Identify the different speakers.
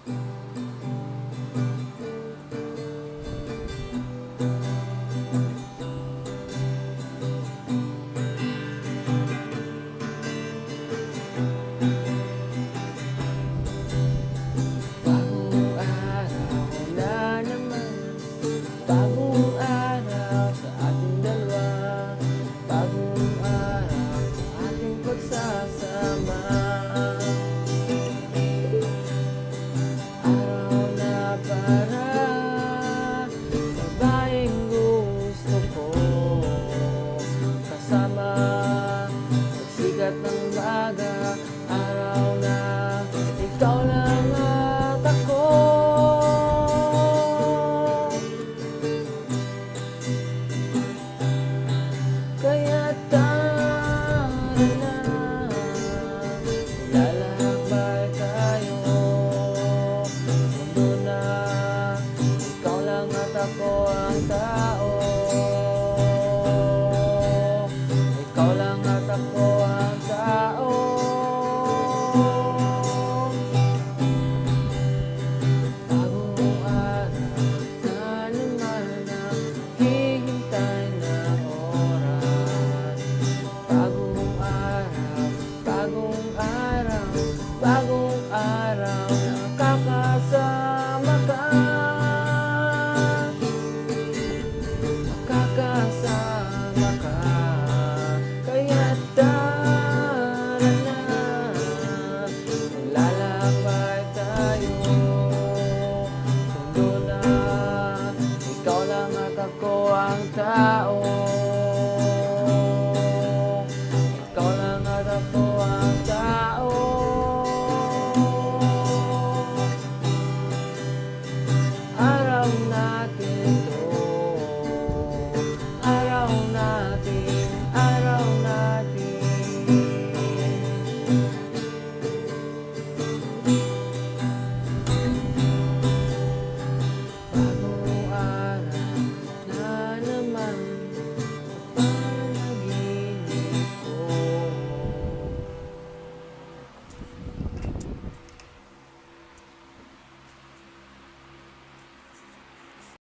Speaker 1: Bagong araw na naman, bagong araw sa ating dalawa, bagong araw sa ating pagsasama. Araw na para sa bayang gusto ko, kasama pagsikat ng umaga. Araw na ikaw lang at ako, kaya tara na, lalakbay tayo. Mundo na ikaw lang at ako ang tao, ikaw lang at ako ang tao. Bagong araw na naman ang hihintay na oras. Bagong araw, bagong araw, bagong